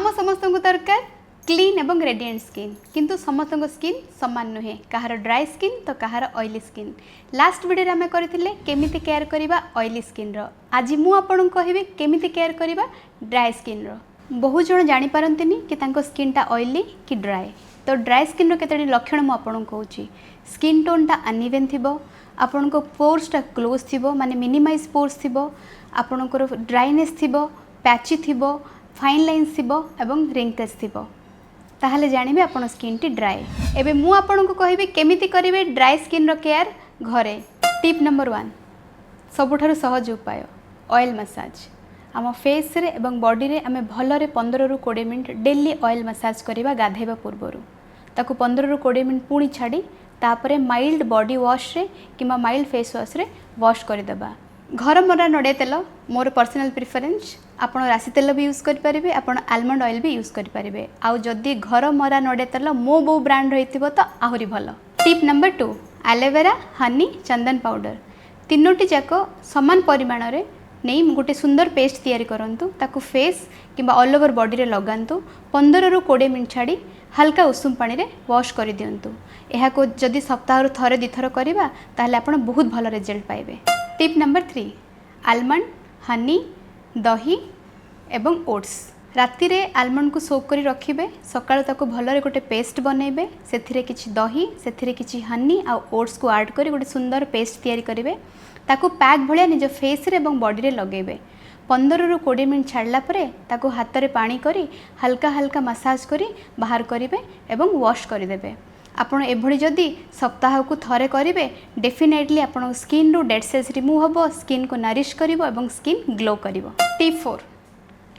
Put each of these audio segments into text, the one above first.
आम समस्त दरकार क्लीन एवं रेडिएंट स्किन किंतु समस्त स्किन सामान नुहे कहार ड्राई स्किन तो कहार ऑयली स्किन। लास्ट वीडियो आम करथिले केमिति केयर करिबा ऑयली स्किन रो। आज मु आपन कहबी केमिति केयर करिबा ड्राई स्किन रो। बहुत जण जानि पारंतिनी कि तांको स्किन टा ऑयली कि ड्राई। तो ड्राई स्किन रो केतेडी लक्षण मु आपन कहूची। स्किन टोन टा अनइवन थिबो, आपन को पोर्स टा क्लोज थिबो माने मिनिमाइज पोर्स थिबो, आपन को ड्राइनेस थिबो, पैची थिबो, फाइन लाइन्स थिबो एवं रिंकल्स थिबो। ताहले जानिबे आपन स्किन टी ड्राई। एबे मु आपन को कहबी केमिति करिवे ड्राई स्किन रो केयर घरे। टिप नंबर 1 सबुठारु सहज उपाय ऑयल मसाज। आम फेस रे एवं बॉडी रे आमे भलरे 15 रु 20 मिनिट डेली ऑयल मसाज करिबा गाधेबा पूर्वरु। ताकु 15 रु 20 मिनिट पुणी छाड़ी तापरे माइल्ड बॉडी वॉश रे किमा माइल्ड फेस वॉश रे वॉश करदेबा। घर मरा नड़िया तेल मोर पर्सनल प्रिफरेंस। आपन राशि तेल भी यूज करि परिबे, आपन आलमंड ऑयल भी यूज करि परिबे। आउ जदी घर मरा नड़िया तेल मो बो ब्रांड रहितिबो तो आहुरी भलो। टिप नंबर 2 एलोवेरा, हनी, चंदन पाउडर तीनोटी जाको समान परिमाण रे नहीं गोटे सुंदर पेस्ट तैयारी करंतु। ताकू फेस किंबा ऑल ओवर बॉडी रे लगांतु। 15 रु 20 मिनिट छाड़ी हल्का उषुम पानी रे वॉश कर दियंतु। एहा को जदी सप्ताह रु थरे दिथर करिबा ताहले आपन बहुत भलो रिजल्ट पाइबे। टिप नंबर 3 आलमंड, हनी, दही एवं ओट्स। राति रे आलमंड को सोक करी रखिबे, सकाळ ताको भलरे गोटे पेस्ट बनेबे। सेथिरे किछि दही, सेथिरे किछि हनी आ ओट्स को ऐड करी गोटे सुंदर पेस्ट तैयारी करिवे। ताको पैक भलिया निज फेस रे एवं बॉडी रे लगेबे। 15 रु 20 मिनिट छाड़ला परे ताको हाथ रे पानी करी हल्का हल्का मसाज करी बाहर करिवे एवं वॉश कर देबे। आपण एभली जदि सप्ताह को थरे करिवे डेफिनेटली आपण स्किन रो डेड सेल्स रिमूव हबो, स्किन को नरिश करिवो एवं स्किन ग्लो करिवो। टिप 4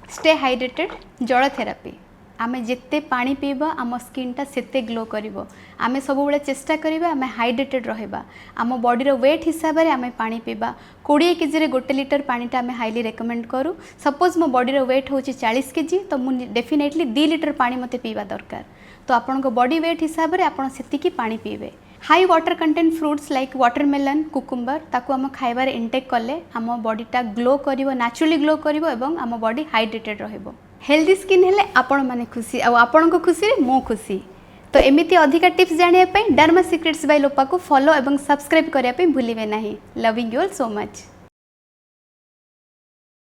स्टे हाइड्रेटेड जल थेरापी। आमे जिते पानी पीबा आम स्किन टा सेते ग्लो करिवो। आमे सब बेले चेष्टा करिबा आमे हाइड्रेटेड रहबा। आम बॉडी रो वेट हिसाब रे आमे पानी पीबा। 20 केजी रे 1 लिटर पानी टा आमे हाईली रेकमेंड करू। सपोज मो बॉडी रो वेट होची 40 केजी तो मु डेफिनेटली 2 लिटर पानी मते पीबा दरकार। तो आपन को बॉडी वेट हिसाब रे आपन सेति की पानी पीबे। High water content fruits like watermelon, cucumber ताकू आम खाइबार इनटेक कले आम बॉडी टा ग्लो करिवो, नेचुरली ग्लो करिवो एवं आम बॉडी हाइड्रेटेड रहइबो। हेल्दी स्किन हेले आपण माने खुशी आ आपण को खुशी रे मो खुशी। तो एमिति अधिका टिप्स जानिया पई डर्मा सीक्रेट्स बाय लोपा को फॉलो एवं सब्सक्राइब करिया पई भूलिबे नाही। Loving you all so much.